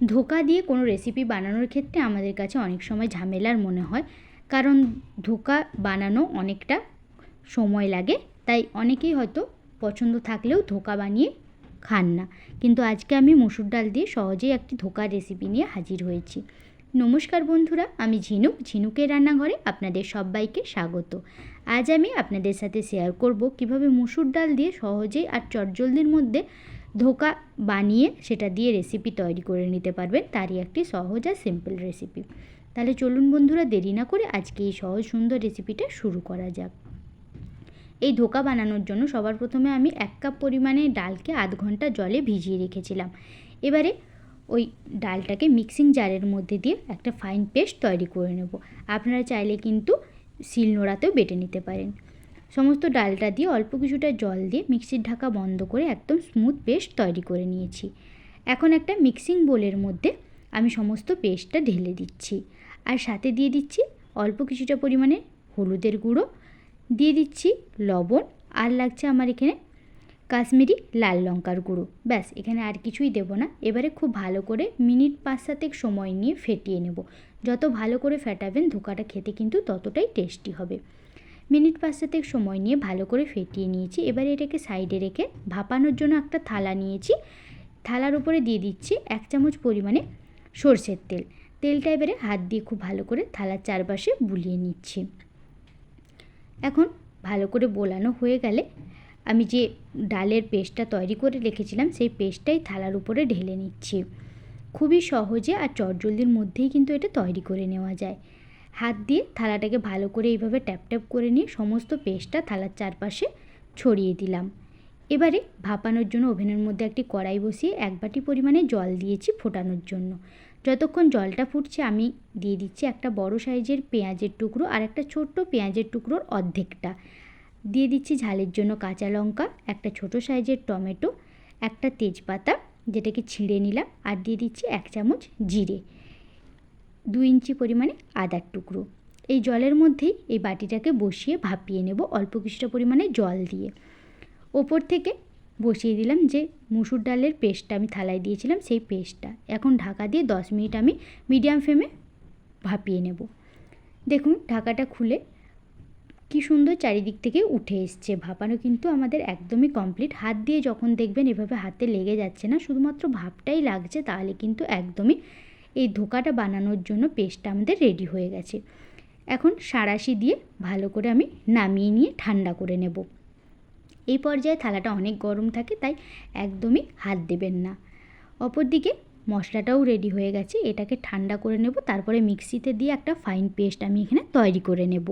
ধোকা দিয়ে কোনো রেসিপি বানানোর ক্ষেত্রে আমাদের কাছে অনেক সময় ঝামেলার মনে হয়, কারণ ধোকা বানানো অনেকটা সময় লাগে। তাই অনেকেই হয়তো পছন্দ থাকলেও ধোকা বানিয়ে খান না। কিন্তু আজকে আমি মসুর ডাল দিয়ে সহজেই একটি ধোকার রেসিপি নিয়ে হাজির হয়েছি। নমস্কার বন্ধুরা, আমি ঝিনুকের রান্নাঘরে আপনাদের সবাইকে স্বাগত। আজ আমি আপনাদের সাথে শেয়ার করব কিভাবে মসুর ডাল দিয়ে সহজেই আর চটজলদির মধ্যে ধোকা বানিয়ে সেটা দিয়ে রেসিপি তৈরি করে নিতে পারবেন। তারই একটি সহজ আর সিম্পল রেসিপি। তাহলে চলুন বন্ধুরা, দেরি না করে আজকে এই সহজ সুন্দর রেসিপিটা শুরু করা যাক। এই ধোকা বানানোর জন্য সবার প্রথমে আমি 1 কাপ পরিমাণে ডালকে আধ ঘন্টা জলে ভিজিয়ে রেখেছিলাম। এবারে ওই ডালটাকে মিক্সিং জারের মধ্যে দিয়ে একটা ফাইন পেস্ট তৈরি করে নেব। আপনারা চাইলে কিন্তু শিলনোড়াতেও বেটে নিতে পারেন। সমস্ত ডালটা দিয়ে অল্প কিছুটা জল দিয়ে মিক্সির ঢাকা বন্ধ করে একদম স্মুথ পেস্ট তৈরি করে নিয়েছি। এখন একটা মিক্সিং বোলের মধ্যে আমি সমস্ত পেস্টটা ঢেলে দিচ্ছি, আর সাথে দিয়ে দিচ্ছি অল্প কিছুটা পরিমাণে হলুদের গুঁড়ো, দিয়ে দিচ্ছি লবণ, আর লাগছে আমার এখানে কাশ্মীরি লাল লঙ্কার গুঁড়ো। ব্যাস, এখানে আর কিছুই দেব না। এবারে খুব ভালো করে মিনিট 5-7 সময় নিয়ে ফেটিয়ে নেব। যত ভালো করে ফেটাবেন ধোকাটা খেতে কিন্তু ততটাই টেস্টি হবে। মিনিট 5-7 সময় নিয়ে ভালো করে ফেটিয়ে নিয়েছি। এবারে এটাকে সাইডে রেখে ভাপানোর জন্য একটা থালা নিয়েছি। থালার উপরে দিয়ে দিচ্ছি 1 চামচ পরিমাণে সরষের তেল। তেলটা এবারে হাত দিয়ে খুব ভালো করে থালার চারপাশে বুলিয়ে নিচ্ছি। এখন ভালো করে বোলানো হয়ে গেলে আমি যে ডালের পেস্টটা তৈরি করে রেখেছিলাম সেই পেস্টটাই থালার উপরে ঢেলে নিচ্ছি। খুবই সহজে আর চটজলদির মধ্যেই কিন্তু এটা তৈরি করে নেওয়া যায়। হাত দিয়ে থালাটাকে ভালো করে এইভাবে ট্যাপ ট্যাপ করে নিয়ে সমস্ত পেস্টটা থালার চারপাশে ছড়িয়ে দিলাম। এবারে ভাপানোর জন্য ওভেনের মধ্যে একটি কড়াই বসিয়ে 1 বাটি পরিমাণে জল দিয়েছি ফোটানোর জন্য। যতক্ষণ জলটা ফুটছে আমি দিয়ে দিচ্ছি একটা বড় সাইজের পেঁয়াজের টুকরো আর একটা ছোট্ট পেঁয়াজের টুকরোর অর্ধেকটা। দিয়ে দিচ্ছি ঝালের জন্য কাঁচা লঙ্কা, একটা ছোট সাইজের টমেটো, একটা তেজপাতা যেটাকে ছিঁড়ে নিলাম, আর দিয়ে দিচ্ছি 1 চামচ জিরে, 2 ইঞ্চি পরিমাণে আদার টুকরো। এই জলের মধ্যেই এই বাটিটাকে বসিয়ে ভাপিয়ে নেব অল্প কিছুটা পরিমাণে জল দিয়ে। ওপর থেকে বসিয়ে দিলাম যে মসুর ডালের পেস্টটা আমি থালায় দিয়েছিলাম সেই পেস্টটা। এখন ঢাকা দিয়ে 10 মিনিট আমি মিডিয়াম ফ্লেমে ভাপিয়ে নেব। দেখুন ঢাকাটা খুলে কি সুন্দর চারিদিক থেকে উঠে এসছে। ভাপানো কিন্তু আমাদের একদমই কমপ্লিট। হাত দিয়ে যখন দেখবেন এভাবে হাতে লেগে যাচ্ছে না, শুধুমাত্র ভাপটাই লাগছে, তাহলে কিন্তু একদমই এই ধোকাটা বানানোর জন্য পেস্টটা আমাদের রেডি হয়ে গেছে। এখন সাঁড়াশি দিয়ে ভালো করে আমি নামিয়ে নিয়ে ঠান্ডা করে নেব। এই পর্যায়ে থালাটা অনেক গরম থাকে, তাই একদমই হাত দেবেন না। অপরদিকে মশলাটাও রেডি হয়ে গেছে, এটাকে ঠান্ডা করে নেব। তারপরে মিক্সিতে দিয়ে একটা ফাইন পেস্ট আমি এখানে তৈরি করে নেব।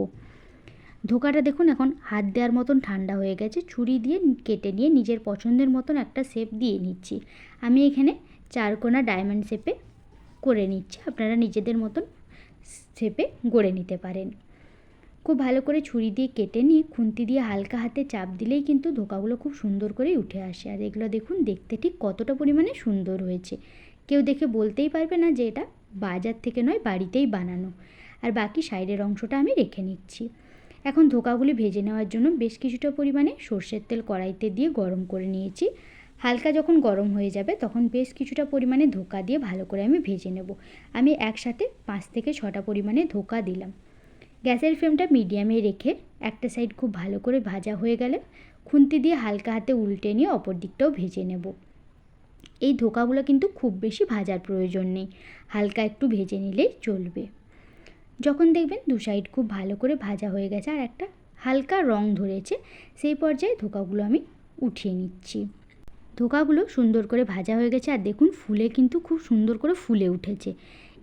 ধোকাটা দেখুন এখন হাত দেওয়ার মতন ঠান্ডা হয়ে গেছে। ছুরি দিয়ে কেটে নিয়ে নিজের পছন্দের মতন একটা শেপ দিয়ে নিচ্ছি। আমি এখানে 4 কোণা ডায়মন্ড শেপে করে নিচ্ছি, আপনারা নিজেদের মতন শেপে গড়ে নিতে পারেন। খুব ভালো করে ছুরি দিয়ে কেটে নিয়ে খুন্তি দিয়ে হালকা হাতে চাপ দিলেই কিন্তু ধোকাগুলো খুব সুন্দর করে উঠে আসে। আর এগুলো দেখুন দেখতে ঠিক কতটা পরিমাণে সুন্দর হয়েছে। কেউ দেখে বলতেই পারবে না যে এটা বাজার থেকে নয়, বাড়িতেই বানানো। আর বাকি সাইডের অংশটা আমি রেখে নিচ্ছি। এখন ধোকাগুলি ভেজে নেওয়ার জন্য বেশ কিছুটা পরিমাণে সর্ষের তেল কড়াইতে দিয়ে গরম করে নিয়েছি। হালকা যখন গরম হয়ে যাবে তখন বেশ কিছুটা পরিমাণে ধোকা দিয়ে ভালো করে আমি ভেজে নেব। আমি একসাথে 5 থেকে 6টা পরিমাণে ধোকা দিলাম। গ্যাসের ফ্লেমটা মিডিয়ামে রেখে একটা সাইড খুব ভালো করে ভাজা হয়ে গেলে খুন্তি দিয়ে হালকা হাতে উল্টে নিয়ে অপর দিকটাও ভেজে নেব। এই ধোকাগুলো কিন্তু খুব বেশি ভাজার প্রয়োজন নেই, হালকা একটু ভেজে নিলেই চলবে। যখন দেখবেন 2 সাইড খুব ভালো করে ভাজা হয়ে গেছে আর একটা হালকা রং ধরেছে, সেই পর্যায়ে ধোকাগুলো আমি উঠিয়ে নিচ্ছি। ধোকাগুলো সুন্দর করে ভাজা হয়ে গেছে, আর দেখুন ফুলে কিন্তু খুব সুন্দর করে ফুলে উঠেছে।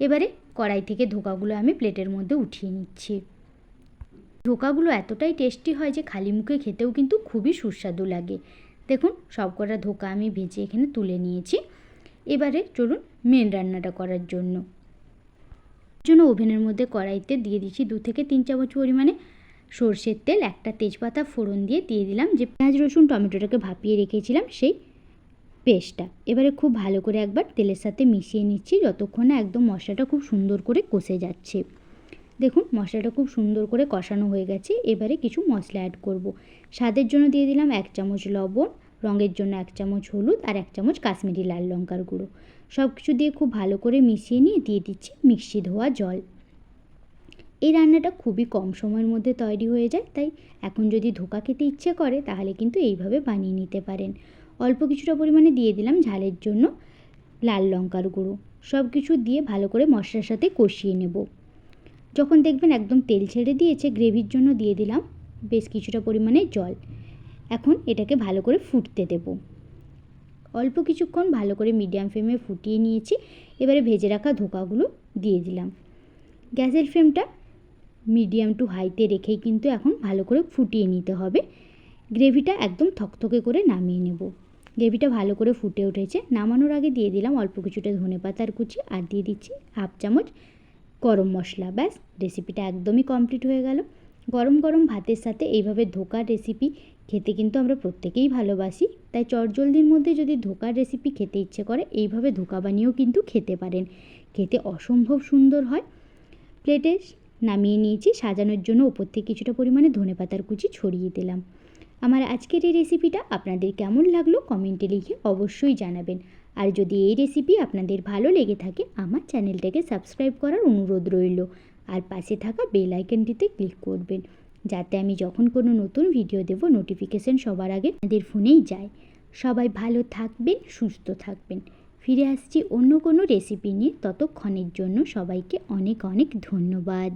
এবারে কড়াই থেকে ধোকাগুলো আমি প্লেটের মধ্যে উঠিয়ে নিচ্ছি। ধোকাগুলো এতটাই টেস্টি হয় যে খালি মুখে খেতেও কিন্তু খুবই সুস্বাদু লাগে। দেখুন সবকটা ধোকা আমি ভেজে এখানে তুলে নিয়েছি। এবারে চলুন মেন রান্নাটা করার জন্য ওভেনের মধ্যে কড়াইতে দিয়ে দিচ্ছি 2 থেকে 3 চামচ পরিমাণে সর্ষের তেল, একটা তেজপাতা ফোড়ন দিয়ে দিলাম যে পেঁয়াজ রসুন টমেটোটাকে ভাপিয়ে রেখেছিলাম সেই পেস্টটা। এবারে খুব ভালো করে একবার তেলের সাথে মিশিয়ে নিচ্ছি যতক্ষণ না একদম মশলাটা খুব সুন্দর করে কষে যাচ্ছে। দেখুন মশলাটা খুব সুন্দর করে কষানো হয়ে গেছে। এবারে কিছু মশলা অ্যাড করব। স্বাদের জন্য দিয়ে দিলাম 1 চামচ লবণ, রঙের জন্য 1 চামচ হলুদ আর 1 চামচ কাশ্মীরি লাল লঙ্কার গুঁড়ো। সব কিছু দিয়ে খুব ভালো করে মিশিয়ে নিয়ে দিয়ে দিচ্ছি মিক্সি ধোয়া জল। এই রান্নাটা খুবই কম সময়ের মধ্যে তৈরি হয়ে যায়, তাই এখন যদি ধোকা খেতে ইচ্ছে করে তাহলে কিন্তু এইভাবে বানিয়ে নিতে পারেন। অল্প কিছুটা পরিমাণে দিয়ে দিলাম ঝালের জন্য লাল লঙ্কার গুঁড়ো। সব কিছু দিয়ে ভালো করে মশলার সাথে কষিয়ে নেব। যখন দেখবেন একদম তেল ছেড়ে দিয়েছে, গ্রেভির জন্য দিয়ে দিলাম বেশ কিছুটা পরিমাণে জল। এখন এটাকে ভালো করে ফুটতে দেব। অল্প কিছুক্ষণ ভালো করে মিডিয়াম ফ্লেমে ফুটিয়ে নিয়েছি। এবারে ভেজে রাখা ধোকাগুলো দিয়ে দিলাম। গ্যাসের ফ্লেমটা মিডিয়াম টু হাইতে রেখেই কিন্তু এখন ভালো করে ফুটিয়ে নিতে হবে। গ্রেভিটা একদম থকথকে করে নামিয়ে নেব। গ্রেভিটা ভালো করে ফুটে উঠেছে। নামানোর আগে দিয়ে দিলাম অল্প কিছুটা ধনেপাতার কুচি আর দিয়ে দিচ্ছি হাফ চামচ গরম মশলা। ব্যাস, রেসিপিটা একদমই কমপ্লিট হয়ে গেল। গরম গরম ভাতের সাথে এইভাবে ধোকার রেসিপি খেতে কিন্তু আমরা প্রত্যেকেই ভালোবাসি, তাই চটজলদির মধ্যে যদি ধোকার রেসিপি খেতে ইচ্ছে করে এইভাবে ধোকা বানিয়েও কিন্তু খেতে পারেন। খেতে অসম্ভব সুন্দর হয়। প্লেটে নামিয়ে নিয়েছি। সাজানোর জন্য ওপর থেকে কিছুটা পরিমাণে ধনেপাতার কুচি ছড়িয়ে দিলাম। আমার আজকের এই রেসিপিটা আপনাদের কেমন লাগলো কমেন্টে লিখে অবশ্যই জানাবেন। আর যদি এই রেসিপি আপনাদের ভালো লেগে থাকে আমার চ্যানেলটাকে সাবস্ক্রাইব করার অনুরোধ রইল। আর পাশে থাকা বেল আইকনটিতে ক্লিক করবেন, যাতে আমি যখন কোনো নতুন ভিডিও দেব নোটিফিকেশন সবার আগে আপনাদের ফোনেই যায়। সবাই ভালো থাকবেন, সুস্থ থাকবেন। ফিরে আসছি অন্য কোনো রেসিপি নিয়ে। ততক্ষণের জন্য সবাইকে অনেক অনেক ধন্যবাদ।